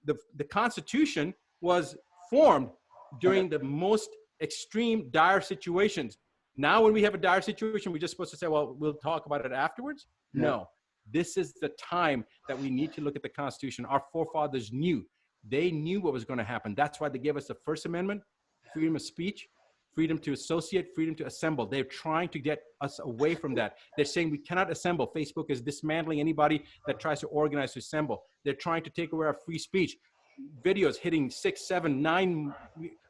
the Constitution was formed during the most extreme, dire situations. Now, when we have a dire situation, we're just supposed to say, well, we'll talk about it afterwards. Yeah. No, this is the time that we need to look at the Constitution. Our forefathers knew. They knew what was going to happen. That's why they gave us the First Amendment, freedom of speech, freedom to associate, freedom to assemble. They're trying to get us away from that. They're saying we cannot assemble. Facebook is dismantling anybody that tries to organize to assemble. They're trying to take away our free speech. Videos hitting 6, 7, 9.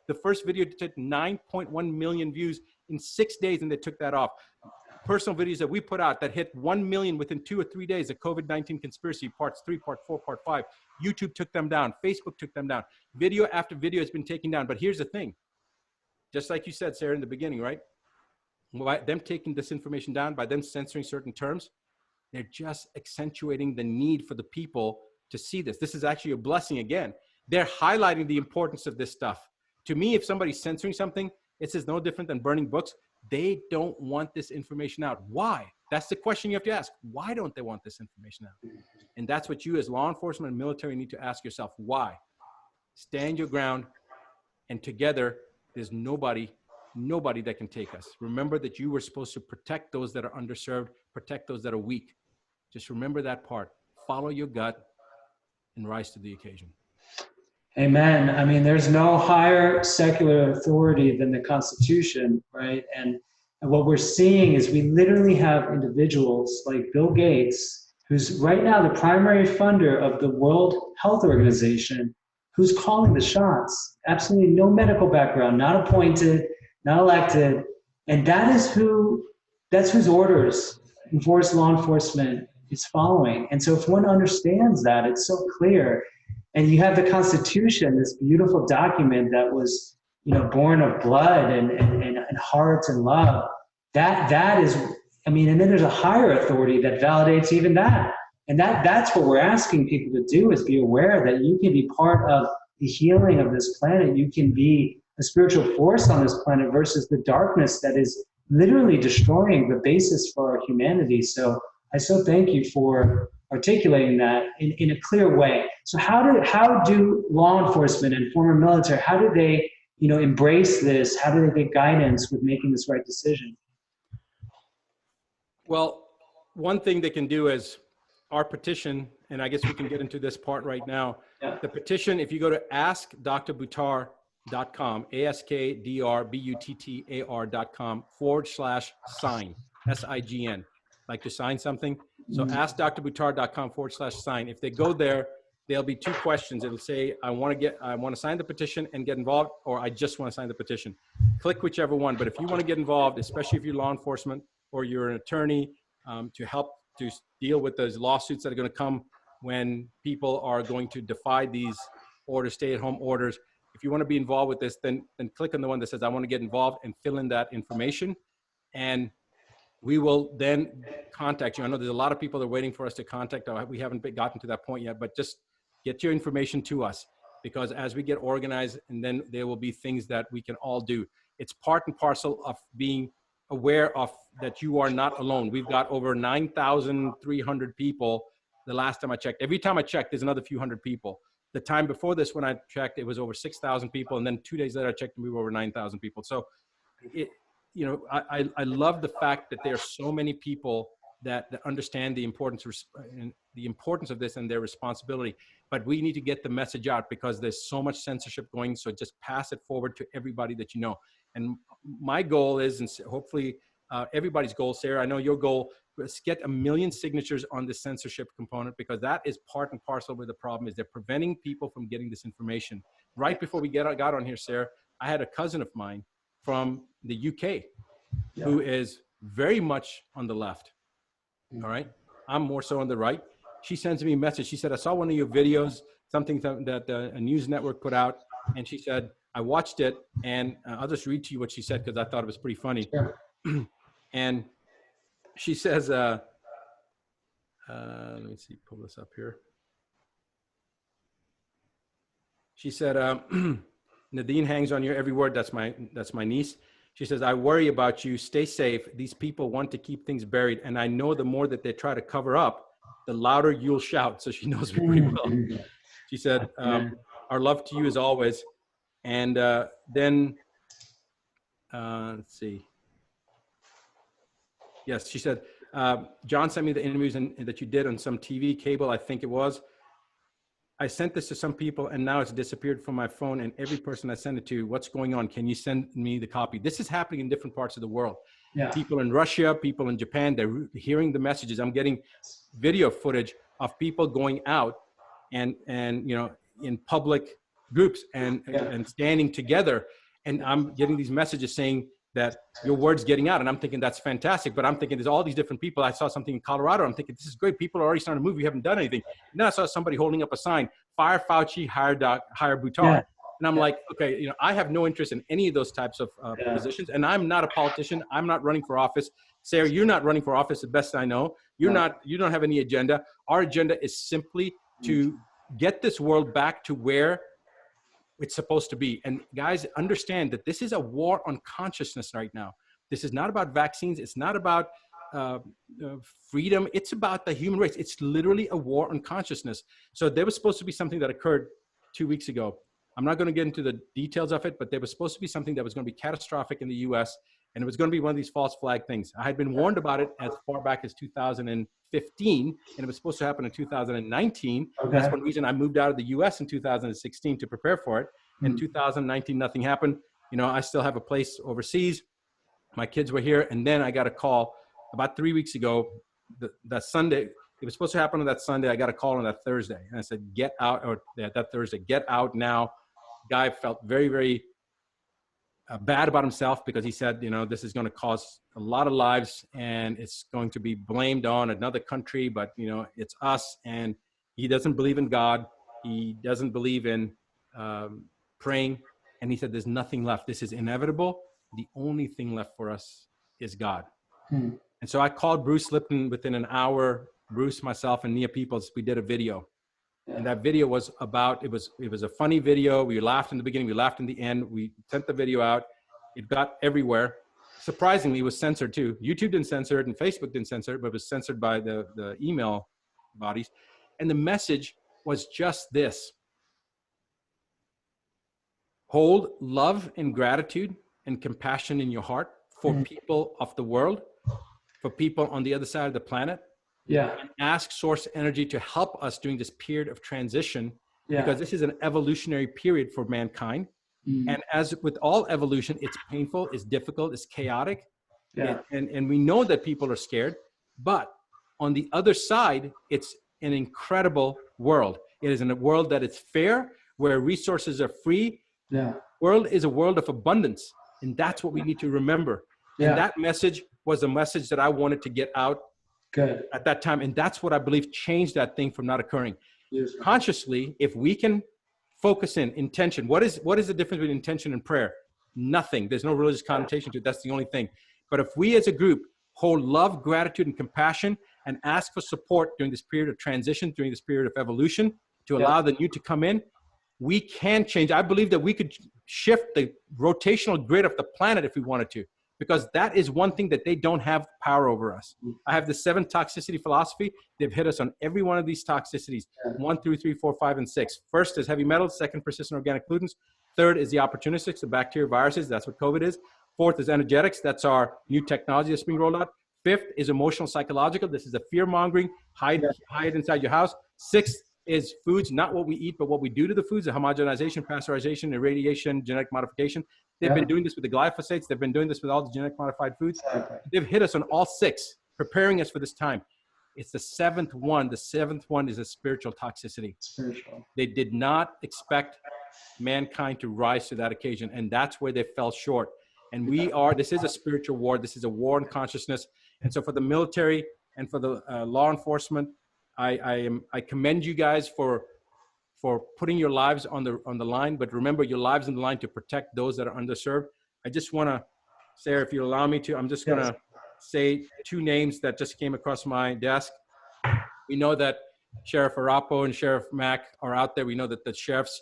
The first video did 9.1 million views in 6 days, and they took that off. Personal videos that we put out that hit 1 million within 2 or 3 days, the COVID-19 conspiracy, parts 3, part 4, part 5. YouTube took them down. Facebook took them down. Video after video has been taken down. But here's the thing. Just like you said, Sarah, in the beginning, right? By them taking this information down, by them censoring certain terms, they're just accentuating the need for the people to see this. This is actually a blessing again. They're highlighting the importance of this stuff. To me, if somebody's censoring something, it's no different than burning books. They don't want this information out. Why? That's the question you have to ask. Why don't they want this information out? And that's what you as law enforcement and military need to ask yourself. Why? Stand your ground, and together, there's nobody that can take us. Remember that you were supposed to protect those that are underserved, protect those that are weak. Just remember that part. Follow your gut and rise to the occasion. Amen. I mean, there's no higher secular authority than the Constitution, right? And what we're seeing is we literally have individuals like Bill Gates, who's right now the primary funder of the World Health Organization, who's calling the shots. Absolutely no medical background, not appointed, not elected. And that's whose orders enforced law enforcement is following. And so if one understands that, it's so clear. And you have the Constitution, this beautiful document that was, born of blood and heart and love. That is, and then there's a higher authority that validates even that. And that's what we're asking people to do, is be aware that you can be part of the healing of this planet. You can be a spiritual force on this planet versus the darkness that is literally destroying the basis for our humanity. So I so thank you for articulating that in a clear way. So how do law enforcement and former military, how do they, embrace this? How do they get guidance with making this right decision? Well, one thing they can do is our petition, and I guess we can get into this part right now. Yeah. The petition, if you go to askdrbuttar.com, askdrbuttar.com/sign, SIGN, like to sign something. So askdrbuttar.com/sign. If they go there, there'll be 2 questions. It'll say, I want to sign the petition and get involved, or I just want to sign the petition. Click whichever one. But if you want to get involved, especially if you're law enforcement or you're an attorney, to help to deal with those lawsuits that are going to come when people are going to defy these orders, stay-at-home orders. If you want to be involved with this, then click on the one that says, I want to get involved, and fill in that information. And we will then contact you. I know there's a lot of people that are waiting for us to contact. We haven't gotten to that point yet, but just get your information to us, because as we get organized, and then there will be things that we can all do. It's part and parcel of being aware of that you are not alone. We've got over 9,300 people the last time I checked. Every time I checked, there's another few hundred people. The time before this, when I checked, it was over 6,000 people. And then 2 days later, I checked and we were over 9,000 people. So I love the fact that there are so many people that understand the importance of this and their responsibility. But we need to get the message out, because there's so much censorship going. So just pass it forward to everybody that you know. And my goal is, and hopefully everybody's goal, Sarah, I know your goal, is get 1 million signatures on the censorship component, because that is part and parcel where the problem is. They're preventing people from getting this information. Right before we got on here, Sarah, I had a cousin of mine from the UK who is very much on the left. All right. I'm more so on the right. She sends me a message. She said, I saw one of your videos, something that a news network put out. And she said, I watched it, and I'll just read to you what she said, because I thought it was pretty funny. Sure. And she says, let me see, pull this up here. She said, Nadine hangs on your every word. That's my niece. She says, I worry about you. Stay safe. These people want to keep things buried. And I know the more that they try to cover up, the louder you'll shout. So she knows me pretty well. She said, our love to you as always. And then, let's see. Yes, she said, John sent me the interviews that you did on some TV cable, I think it was. I sent this to some people and now it's disappeared from my phone, and every person I send it to, what's going on? Can you send me the copy? This is happening in different parts of the world. Yeah. People in Russia, people in Japan, they're hearing the messages. I'm getting video footage of people going out and you know, in public groups and standing together. And I'm getting these messages saying that your word's getting out. And I'm thinking that's fantastic. But I'm thinking there's all these different people. I saw something in Colorado. I'm thinking this is great. People are already starting to move. We haven't done anything. And then I saw somebody holding up a sign, fire Fauci, hire Buttar. Yeah. And I'm like, okay, you know, I have no interest in any of those types of positions. And I'm not a politician. I'm not running for office. Sarah, you're not running for office, the best I know. You're not, you don't have any agenda. Our agenda is simply to get this world back to where it's supposed to be. And guys, understand that this is a war on consciousness right now. This is not about vaccines. It's not about freedom. It's about the human race. It's literally a war on consciousness. So there was supposed to be something that occurred 2 weeks ago. I'm not going to get into the details of it, but there was supposed to be something that was going to be catastrophic in the US, and it was going to be one of these false flag things. I had been warned about it as far back as 2015, and it was supposed to happen in 2019. Okay. That's one reason I moved out of the US in 2016 to prepare for it. In 2019, nothing happened. You know, I still have a place overseas. My kids were here, and then I got a call about 3 weeks ago, that Sunday. It was supposed to happen on that Sunday. I got a call on that Thursday, and I said, get out, or that Thursday, get out now. Guy felt very, very bad about himself because he said, you know, this is going to cost a lot of lives and it's going to be blamed on another country, but, you know, it's us. And he doesn't believe in God. He doesn't believe in praying. And he said, there's nothing left. This is inevitable. The only thing left for us is God. And so I called Bruce Lipton within an hour. Bruce, myself, and Nia Peoples, we did a video. And that video was about, it was a funny video. We laughed in the beginning, we laughed in the end. We sent the video out. It got everywhere. Surprisingly, it was censored too. YouTube didn't censor it and Facebook didn't censor it, but it was censored by the email bodies. And the message was just this: hold love and gratitude and compassion in your heart for people of the world, for people on the other side of the planet. Yeah. And ask source energy to help us during this period of transition, because this is an evolutionary period for mankind. And as with all evolution, it's painful, it's difficult, it's chaotic. And we know that people are scared, but on the other side, it's an incredible world. It is in a world that is fair, where resources are free. World is a world of abundance. And that's what we need to remember. And that message was a message that I wanted to get out at that time. And that's what I believe changed that thing from not occurring. Consciously, if we can focus in intention, what is the difference between intention and prayer? Nothing. There's no religious connotation to it. That's the only thing. But if we as a group hold love, gratitude, and compassion and ask for support during this period of transition, during this period of evolution, to allow the new to come in, we can change. I believe that we could shift the rotational grid of the planet if we wanted to, because that is one thing that they don't have power over us. I have the 7 toxicity philosophy. They've hit us on every one of these toxicities: 1, 2, 3, 4, 5, and 6. First is heavy metals. Second, persistent organic pollutants. Third is the opportunistics, the bacteria, viruses. That's what COVID is. Fourth is energetics. That's our new technology that's being rolled out. Fifth is emotional, psychological. This is the fear mongering. Hide inside your house. Sixth is foods, not what we eat, but what we do to the foods: the homogenization, pasteurization, irradiation, genetic modification. They've been doing this with the glyphosates. They've been doing this with all the genetic modified foods. They've hit us on all 6, preparing us for this time. It's the 7th one. The 7th one is a spiritual toxicity. They did not expect mankind to rise to that occasion. And that's where they fell short. And this is a spiritual war. This is a war on consciousness. And so for the military and for the law enforcement, I commend you guys for putting your lives on the line, but remember, your lives on the line to protect those that are underserved. I just want to, Sarah, if you allow me to, I'm just going to say 2 names that just came across my desk. We know that Sheriff Arapo and Sheriff Mack are out there. We know that the sheriffs,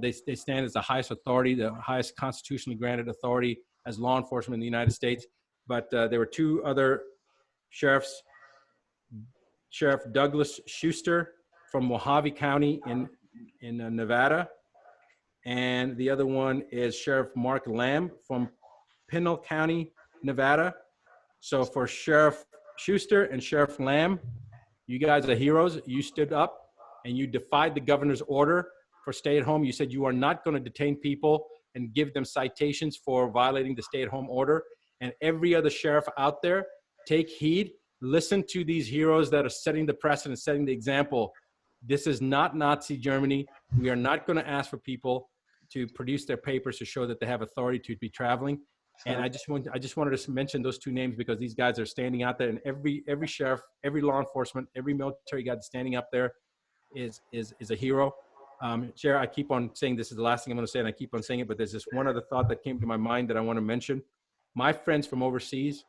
they stand as the highest authority, the highest constitutionally granted authority as law enforcement in the United States. But there were 2 other sheriffs, Sheriff Douglas Schuster from Mojave County in Nevada, and the other one is Sheriff Mark Lamb from Pinal County, Nevada. So for Sheriff Schuster and Sheriff Lamb, you guys are heroes. You stood up and you defied the governor's order for stay at home. You said you are not going to detain people and give them citations for violating the stay at home order. And every other sheriff out there, take heed. Listen to these heroes that are setting the precedent, setting the example. This is not Nazi Germany. We are not going to ask for people to produce their papers to show that they have authority to be traveling. And I just wanted to mention those two names because these guys are standing out there, and every sheriff, every law enforcement, every military guy standing up there is a hero. Sheriff, I keep on saying this is the last thing I'm going to say, and I keep on saying it, but there's this one other thought that came to my mind that I want to mention. My friends from overseas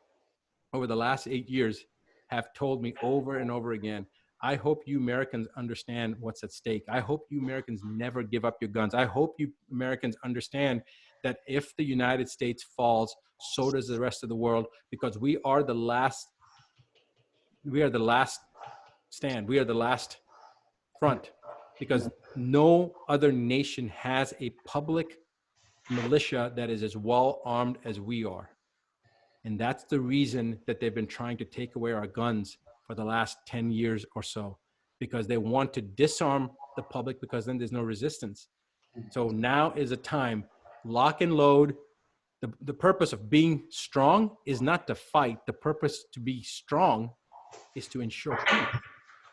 over the last 8 years have told me over and over again, I hope you Americans understand what's at stake. I hope you Americans never give up your guns. I hope you Americans understand that if the United States falls, so does the rest of the world, because we are the last stand. We are the last front, because no other nation has a public militia that is as well armed as we are. And that's the reason that they've been trying to take away our guns for the last 10 years or so, because they want to disarm the public, because then there's no resistance. So now is a time, lock and load. The purpose of being strong is not to fight. The purpose to be strong is to ensure peace.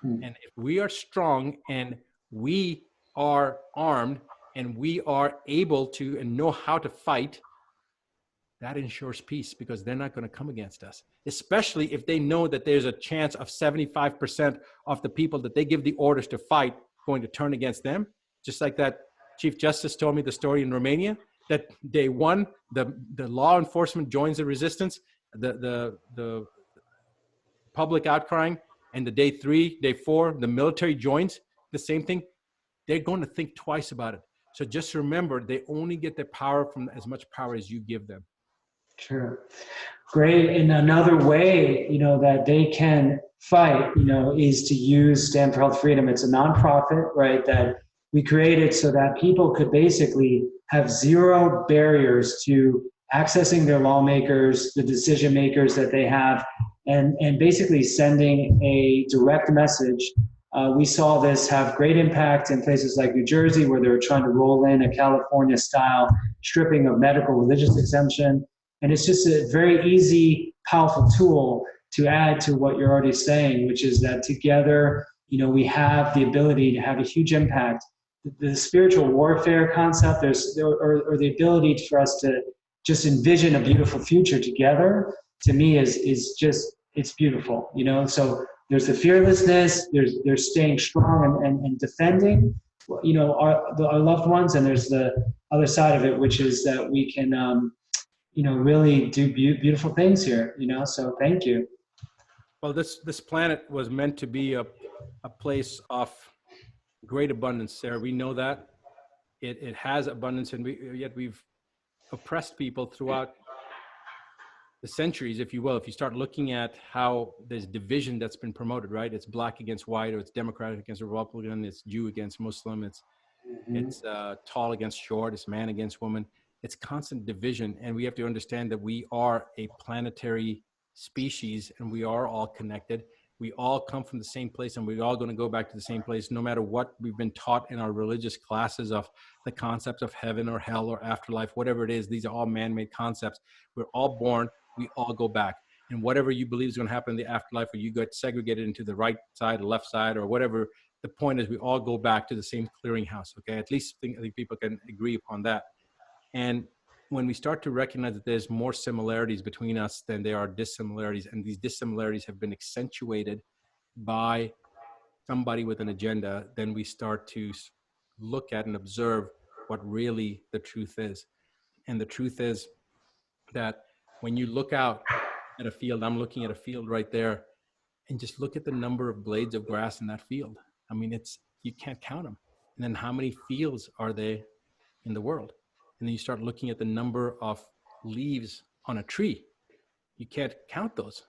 And if we are strong and we are armed and we are able to and know how to fight, that ensures peace, because they're not going to come against us, especially if they know that there's a chance of 75% of the people that they give the orders to fight going to turn against them. Just like that Chief Justice told me the story in Romania, that day one, the law enforcement joins the resistance, the public outcrying, and the day 3, day 4, the military joins the same thing. They're going to think twice about it. So just remember, they only get their power from as much power as you give them. True. Great. And another way, that they can fight, is to use Stand for Health Freedom. It's a nonprofit, right, that we created so that people could basically have zero barriers to accessing their lawmakers, the decision makers that they have, and basically sending a direct message. We saw this have great impact in places like New Jersey, where they were trying to roll in a California-style stripping of medical religious exemption. And it's just a very easy, powerful tool to add to what you're already saying, which is that together, we have the ability to have a huge impact. The spiritual warfare concept, or the ability for us to just envision a beautiful future together, to me is just, it's beautiful, So there's the fearlessness, there's staying strong and defending, our loved ones, and there's the other side of it, which is that we can, really do beautiful things here, so thank you. Well, this planet was meant to be a place of great abundance, Sarah. We know that. It has abundance, and yet we've oppressed people throughout the centuries, if you will. If you start looking at how there's division that's been promoted, right? It's black against white, or it's Democrat against Republican, it's Jew against Muslim, it's tall against short, it's man against woman. It's constant division, and we have to understand that we are a planetary species, and we are all connected. We all come from the same place, and we're all going to go back to the same place, no matter what we've been taught in our religious classes of the concepts of heaven or hell or afterlife, whatever it is. These are all man-made concepts. We're all born. We all go back. And whatever you believe is going to happen in the afterlife, or you get segregated into the right side or left side or whatever, the point is we all go back to the same clearinghouse, okay? At least I think people can agree upon that. And when we start to recognize that there's more similarities between us than there are dissimilarities, and these dissimilarities have been accentuated by somebody with an agenda, then we start to look at and observe what really the truth is. And the truth is that when you look out at a field, I'm looking at a field right there, and just look at the number of blades of grass in that field. I mean, you can't count them. And then how many fields are there in the world? And then you start looking at the number of leaves on a tree. You can't count those.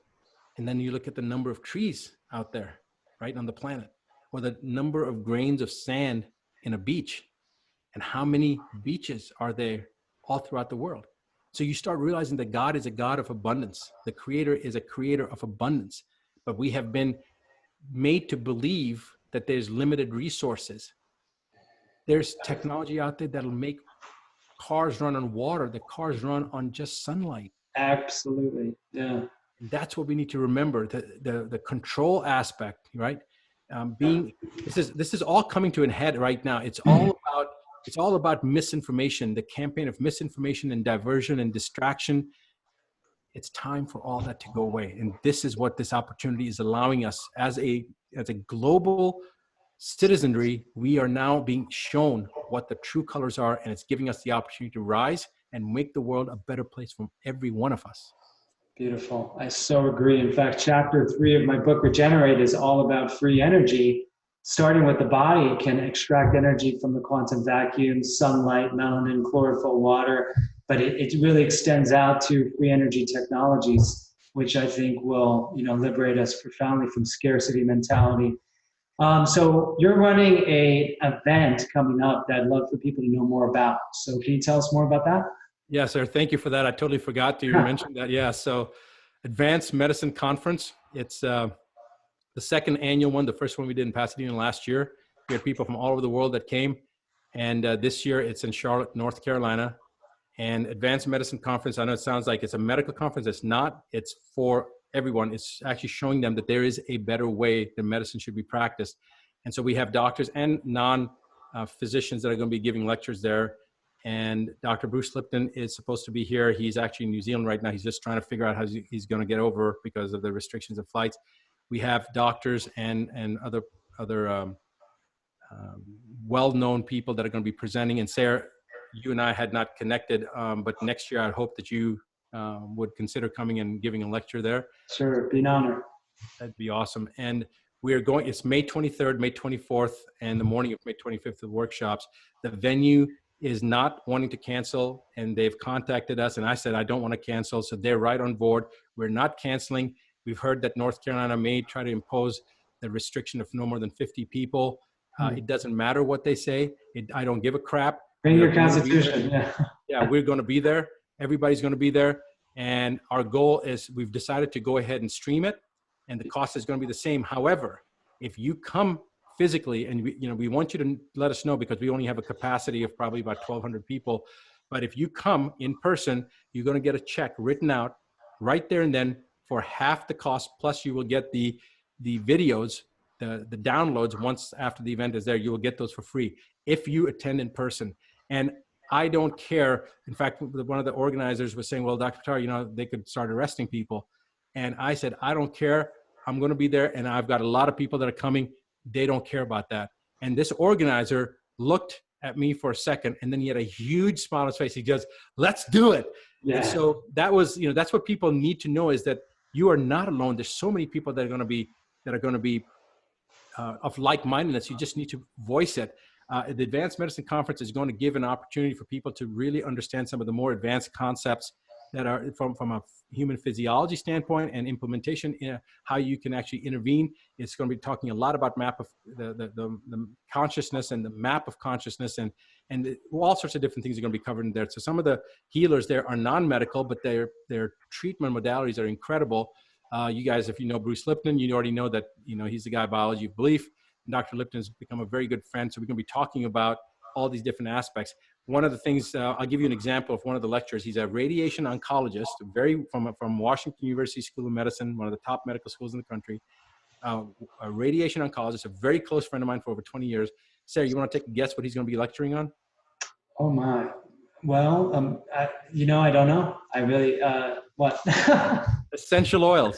And then you look at the number of trees out there, right, on the planet, or the number of grains of sand in a beach. And how many beaches are there all throughout the world? So you start realizing that God is a God of abundance. The creator is a creator of abundance. But we have been made to believe that there's limited resources. There's technology out there that'll make cars run on water, the cars run on just sunlight. Absolutely. Yeah. And that's what we need to remember, the control aspect, right? This is all coming to a head right now. It's all about misinformation, the campaign of misinformation and diversion and distraction. It's time for all that to go away. And this is what this opportunity is allowing us as a global citizenry. We are now being shown what the true colors are, and it's giving us the opportunity to rise and make the world a better place for every one of us. Beautiful. I so agree. In fact, chapter 3 of my book, Regenerate, is all about free energy. Starting with the body, it can extract energy from the quantum vacuum, sunlight, melanin, chlorophyll, water, but it really extends out to free energy technologies, which I think will, liberate us profoundly from scarcity mentality. So you're running an event coming up that I'd love for people to know more about. So can you tell us more about that? Yeah, sir. Thank you for that. I totally forgot to mention that. Yeah. So Advanced Medicine Conference, it's the second annual one. The first one we did in Pasadena last year. We had people from all over the world that came. And this year it's in Charlotte, North Carolina. And Advanced Medicine Conference, I know it sounds like it's a medical conference. It's not. It's for everyone. It's actually showing them that there is a better way that medicine should be practiced. And so we have doctors and non-physicians that are going to be giving lectures there. And Dr. Bruce Lipton is supposed to be here. He's actually in New Zealand right now. He's just trying to figure out how he's going to get over because of the restrictions of flights. We have doctors and other well-known people that are going to be presenting. And Sarah, you and I had not connected, but next year I hope that you would consider coming and giving a lecture there. Sure, be an honor. That'd be awesome. And we are going, it's May 23rd, May 24th, and the morning of May 25th of workshops. The venue is not wanting to cancel, and they've contacted us, and I said, I don't want to cancel. So they're right on board. We're not canceling. We've heard that North Carolina may try to impose the restriction of no more than 50 people. It doesn't matter what they say. I don't give a crap. Bring your constitution. Yeah, we're going to be there. Everybody's going to be there. And our goal is we've decided to go ahead and stream it, and the cost is going to be the same. However, if you come physically, and we want you to let us know, because we only have a capacity of probably about 1,200 people. But if you come in person, you're going to get a check written out right there and then for half the cost. Plus you will get the videos, the downloads. Once after the event is there, you will get those for free if you attend in person. And I don't care. In fact, one of the organizers was saying, well, Dr. Buttar, they could start arresting people. And I said, I don't care. I'm going to be there. And I've got a lot of people that are coming. They don't care about that. And this organizer looked at me for a second, and then he had a huge smile on his face. He goes, let's do it. Yeah. And so that was, that's what people need to know, is that you are not alone. There's so many people that are going to be of like-mindedness. You just need to voice it. The Advanced Medicine Conference is going to give an opportunity for people to really understand some of the more advanced concepts that are from a human physiology standpoint and implementation, how you can actually intervene. It's going to be talking a lot about map of the consciousness and the map of consciousness, and all sorts of different things are going to be covered in there. So some of the healers there are non-medical, but their treatment modalities are incredible. You guys, if you know Bruce Lipton, you already know that he's the guy of biology of belief. And Dr. Lipton has become a very good friend. So we're going to be talking about all these different aspects. One of the things, I'll give you an example of one of the lectures. He's a radiation oncologist, from Washington University School of Medicine, one of the top medical schools in the country. A radiation oncologist, a very close friend of mine for over 20 years. Sarah, you want to take a guess what he's going to be lecturing on? Oh my. Well, I don't know. I really, what? Essential oils.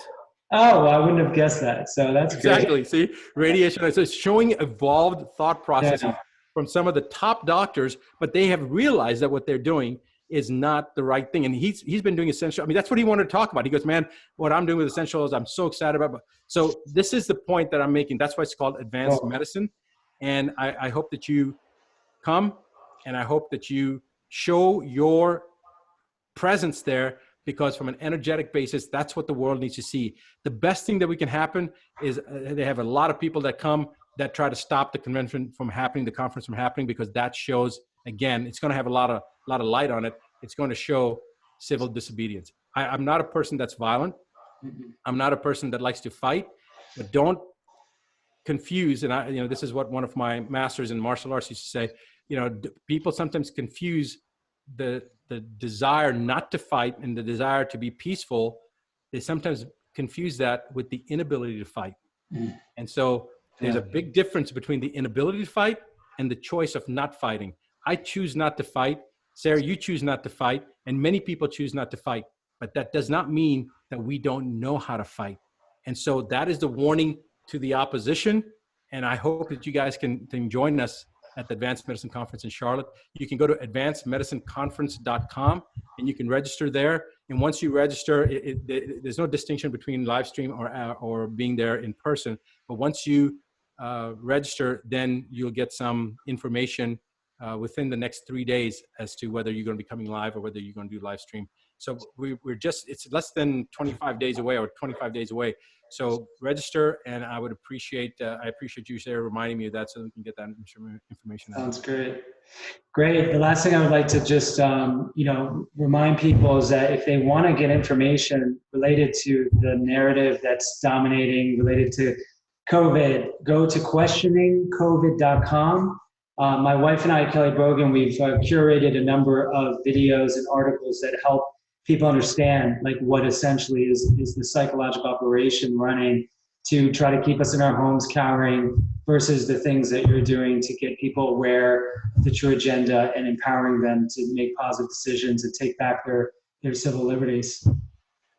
Oh, well, I wouldn't have guessed that. So that's exactly. Great. See, radiation. So it's showing evolved thought processes from some of the top doctors, but they have realized that what they're doing is not the right thing. And he's been doing essential. I mean, that's what he wanted to talk about. He goes, man, what I'm doing with essential oils, I'm so excited about. So this is the point that I'm making. That's why it's called advanced medicine. And I hope that you come, and I hope that you show your presence there, because from an energetic basis, that's what the world needs to see. The best thing that we can happen is they have a lot of people that come. that try to stop the convention from happening, the conference from happening, because that shows, again, it's going to have a lot of light on it. It's going to show civil disobedience. I'm not a person that's violent. I'm not a person that likes to fight, but don't confuse. And this is what one of my masters in martial arts used to say. People sometimes confuse the desire not to fight and the desire to be peaceful. They sometimes confuse that with the inability to fight. And so there's a big difference between the inability to fight and the choice of not fighting. I choose not to fight. Sarah, you choose not to fight. And many people choose not to fight. But that does not mean that we don't know how to fight. And so that is the warning to the opposition. And I hope that you guys can join us at the Advanced Medicine Conference in Charlotte. You can go to advancedmedicineconference.com and you can register there. And once you register, there's no distinction between live stream or being there in person. But once you register, then you'll get some information within the next 3 days as to whether you're going to be coming live or whether you're going to do live stream. So it's less than 25 days away or 25 days away. So register, and I appreciate you, Sarah, reminding me of that so we can get that information out. Sounds great. Great. The last thing I would like to just, remind people is that if they want to get information related to the narrative that's dominating related to COVID, go to questioningcovid.com. My wife and I, Kelly Brogan, we've curated a number of videos and articles that help people understand like what essentially is the psychological operation running to try to keep us in our homes cowering versus the things that you're doing to get people aware of the true agenda and empowering them to make positive decisions and take back their civil liberties.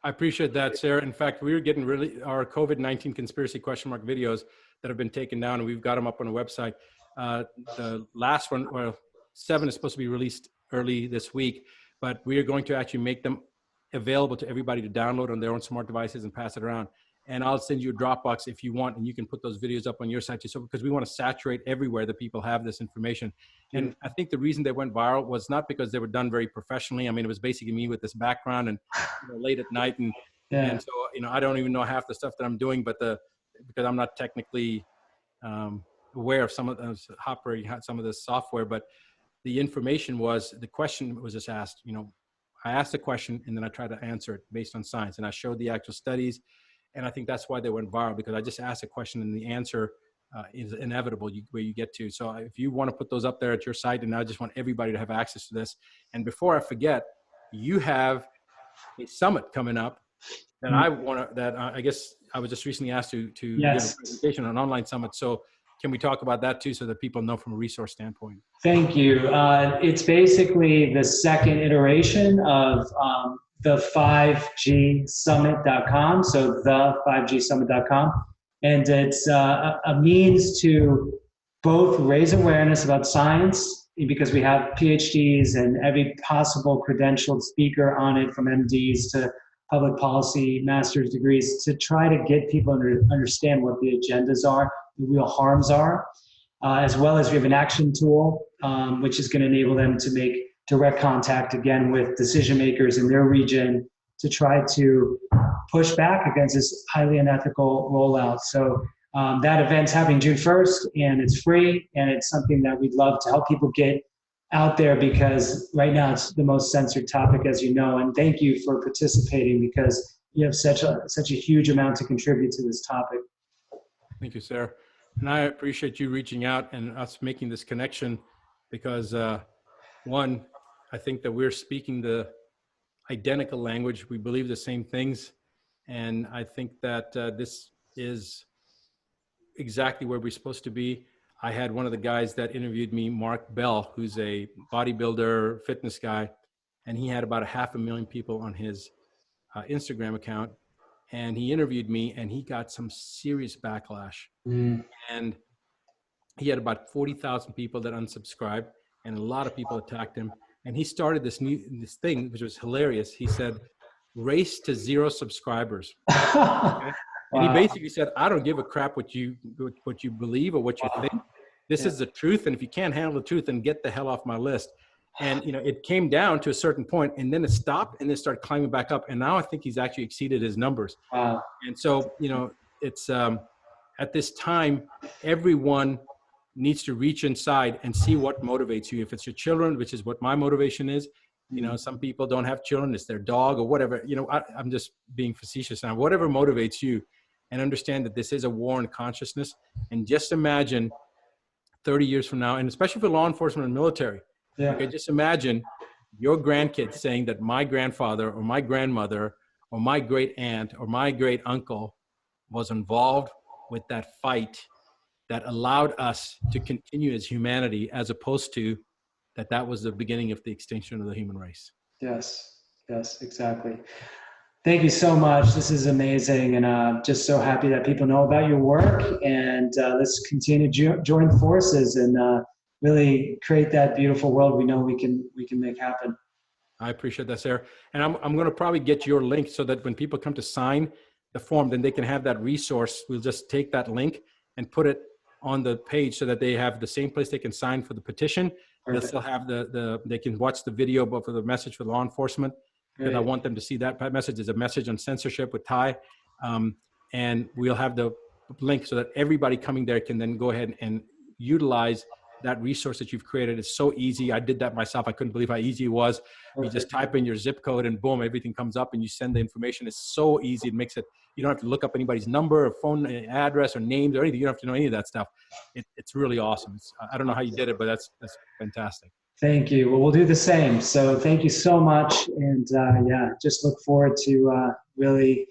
I appreciate that, Sarah. In fact, we were getting our COVID-19 conspiracy question mark videos that have been taken down, and we've got them up on the website. The last one, 7 is supposed to be released early this week, but we are going to actually make them available to everybody to download on their own smart devices and pass it around. And I'll send you a Dropbox if you want, and you can put those videos up on your site too. So because we want to saturate everywhere that people have this information. And I think the reason they went viral was not because they were done very professionally. I mean, it was basically me with this background and late at night. And so, I don't even know half the stuff that I'm doing, but because I'm not technically aware of some of this software, but the information the question was just asked, I asked the question and then I tried to answer it based on science, and I showed the actual studies. And I think that's why they went viral, because I just asked a question and the answer is inevitable where you get to. So if you want to put those up there at your site, and I just want everybody to have access to this. And before I forget, you have a summit coming up that I guess I was just recently asked to give a presentation, an online summit. So can we talk about that too, so that people know from a resource standpoint? Thank you. It's basically the second iteration of the 5gsummit.com. So the 5gsummit.com. And it's a means to both raise awareness about science, because we have PhDs and every possible credentialed speaker on it, from MDs to public policy, master's degrees, to try to get people to understand what the agendas are, the real harms are, as well as we have an action tool, which is going to enable them to make direct contact again with decision makers in their region to try to push back against this highly unethical rollout. So that event's happening June 1st, and it's free, and it's something that we'd love to help people get out there, because right now it's the most censored topic, as you know. And thank you for participating, because you have such a huge amount to contribute to this topic. Thank you, Sarah. And I appreciate you reaching out and us making this connection, because one, I think that we're speaking the identical language. We believe the same things. And I think that this is exactly where we're supposed to be. I had one of the guys that interviewed me, Mark Bell, who's a bodybuilder, fitness guy, and he had about 500,000 people on his Instagram account. And he interviewed me, and he got some serious backlash. And he had about 40,000 people that unsubscribed, and a lot of people attacked him. And he started this thing, which was hilarious. He said, "Race to 0 subscribers." Okay? And he basically said, "I don't give a crap what you believe or what you think. This is the truth. And if you can't handle the truth, then get the hell off my list." And, it came down to a certain point, and then it stopped, and then started climbing back up. And now I think he's actually exceeded his numbers. Wow. And so, it's, at this time, everyone needs to reach inside and see what motivates you. If it's your children, which is what my motivation is, you know, some people don't have children, it's their dog or whatever, you know, I'm just being facetious now, whatever motivates you, and understand that this is a war on consciousness. And just imagine 30 years from now, and especially for law enforcement and military, okay, just imagine your grandkids saying that my grandfather or my grandmother or my great aunt or my great uncle was involved with that fight that allowed us to continue as humanity, as opposed to that was the beginning of the extinction of the human race. Yes, yes, exactly. Thank you so much. This is amazing, and just so happy that people know about your work. And let's continue to join forces and really create that beautiful world we know we can make happen. I appreciate that, Sarah. And I'm going to probably get your link so that when people come to sign the form, then they can have that resource. We'll just take that link and put it on the page so that they have the same place they can sign for the petition. They'll still have they can watch the video, but for the message for law enforcement, because I want them to see that message is a message on censorship with Ty. And we'll have the link so that everybody coming there can then go ahead and utilize that resource that you've created. It's so easy. I did that myself. I couldn't believe how easy it was. You just type in your zip code and boom, everything comes up and you send the information. It's so easy. It makes it, you don't have to look up anybody's number or phone address or names or anything. You don't have to know any of that stuff. It's really awesome. I don't know how you did it, but that's fantastic. Thank you. Well, we'll do the same. So thank you so much. And yeah, just look forward to really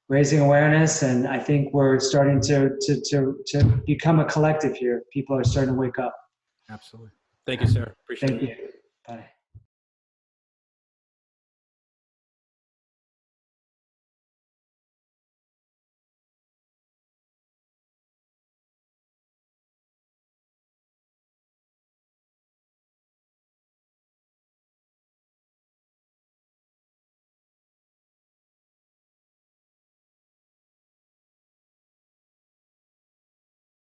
raising awareness. And I think we're starting to become a collective here. People are starting to wake up. Absolutely. Thank you, sir. Appreciate it. Thank you. Bye.